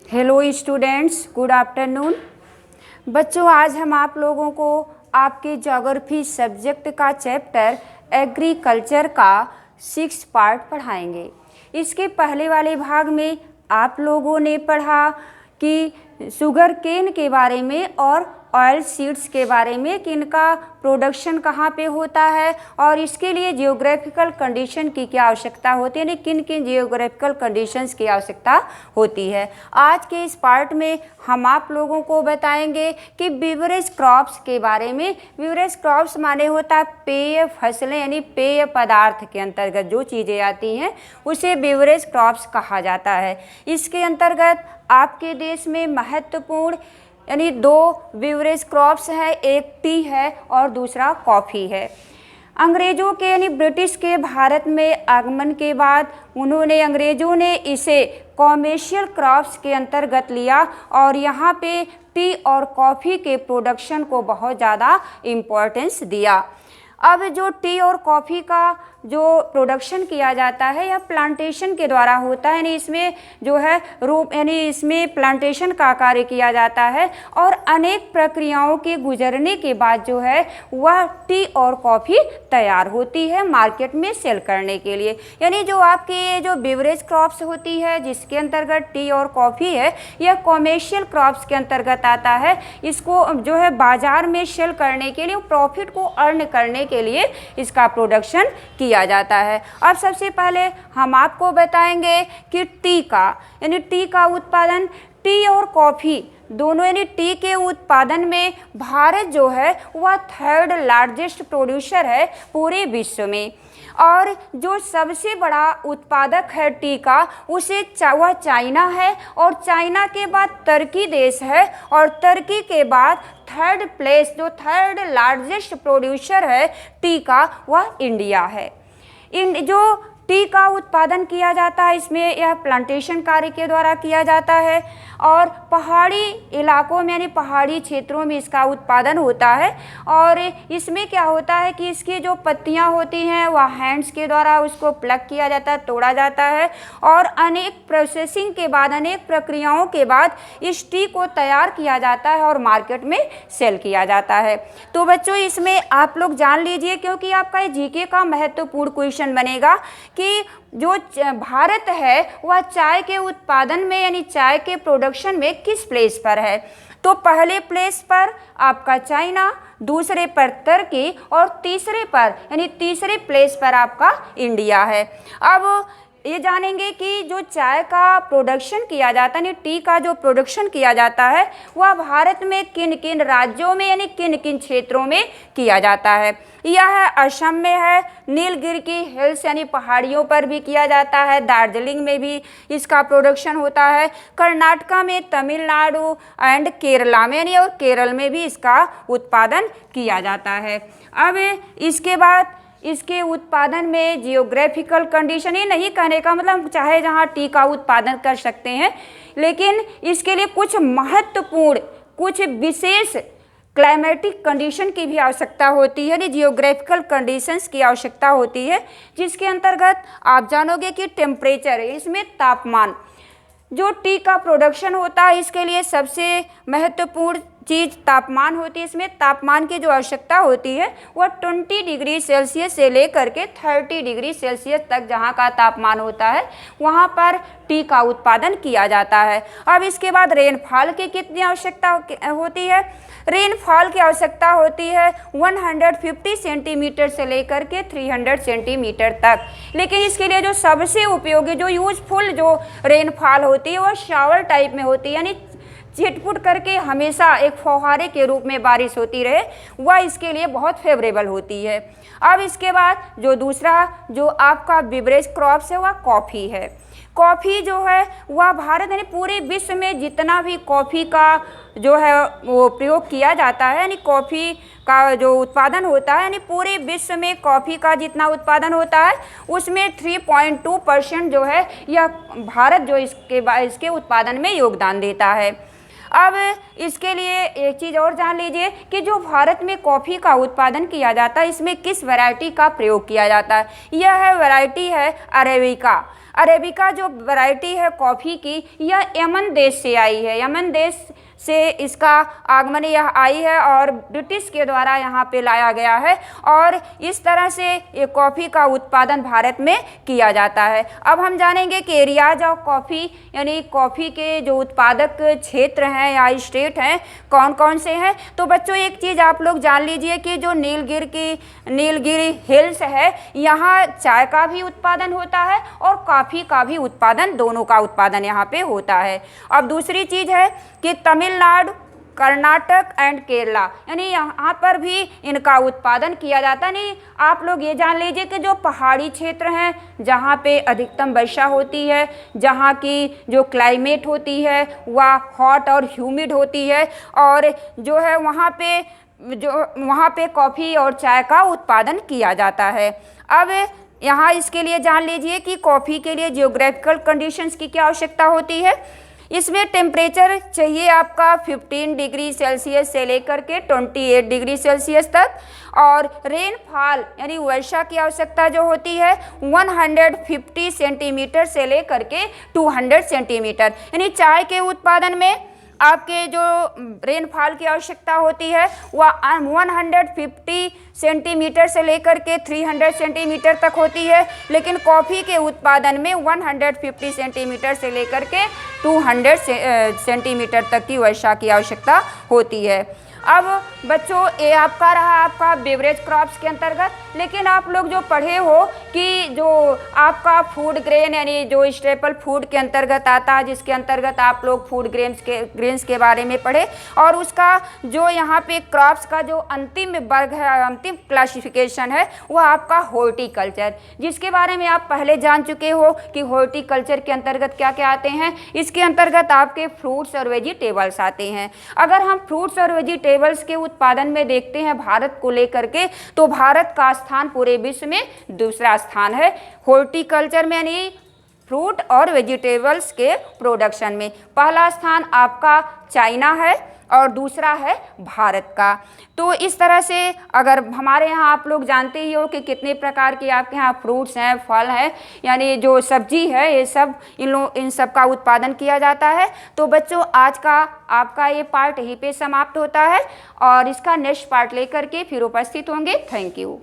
Hello students, good afternoon. बच्चों, आज हम आप लोगों को आपके ज्योग्राफी सब्जेक्ट का चैप्टर एग्रीकल्चर का 6 पार्ट पढ़ाएंगे। इसके पहले वाले भाग में आप लोगों ने पढ़ा कि शुगर केन के बारे में और ऑयल सीड्स के बारे में कि इनका प्रोडक्शन कहाँ पे होता है और इसके लिए जियोग्राफिकल कंडीशन की क्या आवश्यकता होती है, यानी किन किन जियोग्राफिकल कंडीशंस की आवश्यकता होती है। आज के इस पार्ट में हम आप लोगों को बताएंगे कि बिवरेज क्रॉप्स के बारे में। बिवरेज क्रॉप्स माने होता है पेय फसलें, यानी पेय पदार्थ के अंतर्गत जो चीज़ें आती हैं उसे बिवरेज क्रॉप्स कहा जाता है। इसके अंतर्गत आपके देश में महत्वपूर्ण यानी 2 बिवरेज क्रॉप्स है, एक टी है और दूसरा कॉफ़ी है। अंग्रेज़ों के यानी ब्रिटिश के भारत में आगमन के बाद अंग्रेज़ों ने इसे कॉमर्शियल क्रॉप्स के अंतर्गत लिया और यहाँ पे टी और कॉफ़ी के प्रोडक्शन को बहुत ज़्यादा इम्पोर्टेंस दिया। अब जो टी और कॉफ़ी का जो प्रोडक्शन किया जाता है यह प्लांटेशन के द्वारा होता है, यानी इसमें जो है इसमें प्लांटेशन का कार्य किया जाता है और अनेक प्रक्रियाओं के गुजरने के बाद जो है वह टी और कॉफ़ी तैयार होती है मार्केट में सेल करने के लिए। यानी जो आपके ये जो बिवरेज क्रॉप्स होती है जिसके अंतर्गत टी और कॉफ़ी है, यह कॉमर्शियल क्रॉप्स के अंतर्गत आता है। इसको जो है बाज़ार में सेल करने के लिए, प्रॉफिट को अर्न करने के लिए इसका प्रोडक्शन किया जाता है। अब सबसे पहले हम आपको बताएंगे कि टी का उत्पादन, टी और कॉफ़ी दोनों यानी टी के उत्पादन में भारत जो है वह 3rd लार्जेस्ट प्रोड्यूसर है पूरे विश्व में। और जो सबसे बड़ा उत्पादक है टी का वह चाइना है और चाइना के बाद तुर्की देश है और तुर्की के बाद 3rd प्लेस जो 3rd लार्जेस्ट प्रोड्यूसर है टी का वह इंडिया है। जो टी का उत्पादन किया जाता है इसमें यह प्लांटेशन कार्य के द्वारा किया जाता है और पहाड़ी इलाकों में यानी पहाड़ी क्षेत्रों में इसका उत्पादन होता है। और इसमें क्या होता है कि इसकी जो पत्तियां होती हैं वह हैंड्स के द्वारा उसको प्लग किया जाता है, तोड़ा जाता है और अनेक प्रोसेसिंग के बाद, अनेक प्रक्रियाओं के बाद इस टी को तैयार किया जाता है और मार्केट में सेल किया जाता है। तो बच्चों, इसमें आप लोग जान लीजिए क्योंकि आपका जीके का महत्वपूर्ण क्वेश्चन बनेगा कि जो भारत है वह चाय के उत्पादन में यानी चाय के प्रोडक्शन में किस प्लेस पर है। तो पहले प्लेस पर आपका चाइना, दूसरे पर तुर्की और तीसरे प्लेस पर आपका इंडिया है। अब ये जानेंगे कि जो चाय का प्रोडक्शन किया जाता है यानी टी का जो प्रोडक्शन किया जाता है वह भारत में किन किन राज्यों में यानी किन किन क्षेत्रों में किया जाता है। यह असम में है, नीलगिरी की हिल्स यानी पहाड़ियों पर भी किया जाता है, दार्जिलिंग में भी इसका प्रोडक्शन होता है, कर्नाटका में, तमिलनाडु एंड केरला में यानी और केरल में भी इसका उत्पादन किया जाता है। अब इसके बाद इसके उत्पादन में जियोग्राफिकल कंडीशन, ये नहीं कहने का मतलब चाहे जहाँ टी का उत्पादन कर सकते हैं, लेकिन इसके लिए कुछ महत्वपूर्ण, कुछ विशेष क्लाइमेटिक कंडीशन की भी आवश्यकता होती है, यानी जियोग्राफिकल कंडीशंस की आवश्यकता होती है, जिसके अंतर्गत आप जानोगे कि टेम्परेचर, इसमें तापमान, जो टी का प्रोडक्शन होता है इसके लिए सबसे महत्वपूर्ण चीज़ तापमान होती है। इसमें तापमान की जो आवश्यकता होती है वह 20 डिग्री सेल्सियस से लेकर के 30 डिग्री सेल्सियस तक जहाँ का तापमान होता है वहाँ पर टी का उत्पादन किया जाता है। अब इसके बाद रेनफॉल की कितनी आवश्यकता होती है। रेनफॉल की आवश्यकता होती है 150 सेंटीमीटर से लेकर के 300 सेंटीमीटर तक। लेकिन इसके लिए जो सबसे उपयोगी, जो यूजफुल जो रेनफॉल होती है वह शावर टाइप में होती है, यानी छिटपुट करके हमेशा एक फौहारे के रूप में बारिश होती रहे, वह इसके लिए बहुत फेवरेबल होती है। अब इसके बाद जो दूसरा जो आपका बिवरेज क्रॉप्स है वह कॉफ़ी है। कॉफ़ी जो है वह भारत यानी पूरे विश्व में जितना भी कॉफ़ी का जो है वो प्रयोग किया जाता है, यानी कॉफ़ी का जो उत्पादन होता है, यानी पूरे विश्व में कॉफ़ी का जितना उत्पादन होता है उसमें 3.2% जो है यह भारत जो इसके उत्पादन में योगदान देता है। अब इसके लिए एक चीज़ और जान लीजिए कि जो भारत में कॉफ़ी का उत्पादन किया जाता है इसमें किस वैरायटी का प्रयोग किया जाता है। यह वैरायटी है अरेबिका। अरेबिका जो वैरायटी है कॉफ़ी की, यह यमन देश से आई है। यमन देश से इसका आगमन यह आई है और ब्रिटिश के द्वारा यहाँ पे लाया गया है और इस तरह से ये कॉफ़ी का उत्पादन भारत में किया जाता है। अब हम जानेंगे कि एरियाज ऑफ कॉफ़ी यानी कॉफ़ी के जो उत्पादक क्षेत्र हैं या स्टेट हैं कौन कौन से हैं। तो बच्चों एक चीज़ आप लोग जान लीजिए कि जो नीलगिरी हिल्स है यहाँ चाय का भी उत्पादन होता है और कॉफ़ी का भी उत्पादन, दोनों का उत्पादन यहाँ पे होता है। अब दूसरी चीज़ है कि तमिलनाडु, कर्नाटक एंड केरला यानी यहाँ पर भी इनका उत्पादन किया जाता है। नहीं, आप लोग ये जान लीजिए कि जो पहाड़ी क्षेत्र हैं जहाँ पे अधिकतम वर्षा होती है, जहाँ की जो क्लाइमेट होती है वह हॉट और ह्यूमिड होती है और जो है वहाँ पे कॉफ़ी और चाय का उत्पादन किया जाता है। अब यहाँ इसके लिए जान लीजिए कि कॉफ़ी के लिए जियोग्राफिकल कंडीशंस की क्या आवश्यकता होती है। इसमें टेम्परेचर चाहिए आपका 15 डिग्री सेल्सियस से लेकर के 28 डिग्री सेल्सियस तक और रेनफॉल यानी वर्षा की आवश्यकता जो होती है 150 सेंटीमीटर से लेकर के 200 सेंटीमीटर। यानी चाय के उत्पादन में आपके जो रेनफॉल की आवश्यकता होती है वह 150 सेंटीमीटर से लेकर के 300 सेंटीमीटर तक होती है, लेकिन कॉफ़ी के उत्पादन में 150 सेंटीमीटर से लेकर के 200 सेंटीमीटर तक की वर्षा की आवश्यकता होती है। अब बच्चों ये आपका रहा आपका बेवरेज क्रॉप्स के अंतर्गत, लेकिन आप लोग जो पढ़े हो कि जो आपका फूड ग्रेन यानी जो स्टेपल फूड के अंतर्गत आता है, जिसके अंतर्गत आप लोग फूड ग्रेन्स के बारे में पढ़े और उसका जो यहाँ पे क्रॉप्स का जो अंतिम वर्ग है, अंतिम क्लासिफिकेशन है वह आपका हॉर्टिकल्चर, जिसके बारे में आप पहले जान चुके हो कि हॉर्टिकल्चर के अंतर्गत क्या क्या आते हैं। इसके अंतर्गत आपके फ्रूट्स और वेजिटेबल्स आते हैं। अगर हम फ्रूट्स और वेजिटेबल्स के उत्पादन में देखते हैं भारत को लेकर के, तो भारत का स्थान पूरे विश्व में दूसरा स्थान है हॉर्टिकल्चर में यानी फ्रूट और वेजिटेबल्स के प्रोडक्शन में। पहला स्थान आपका चाइना है और दूसरा है भारत का। तो इस तरह से अगर हमारे यहाँ आप लोग जानते ही हो कि कितने प्रकार के आपके यहाँ फ्रूट्स हैं, फल हैं, यानी जो सब्जी है, ये सब इन सब का उत्पादन किया जाता है। तो बच्चों आज का आपका ये पार्ट यहीं पे समाप्त होता है और इसका नेक्स्ट पार्ट लेकर के फिर उपस्थित होंगे। Thank you.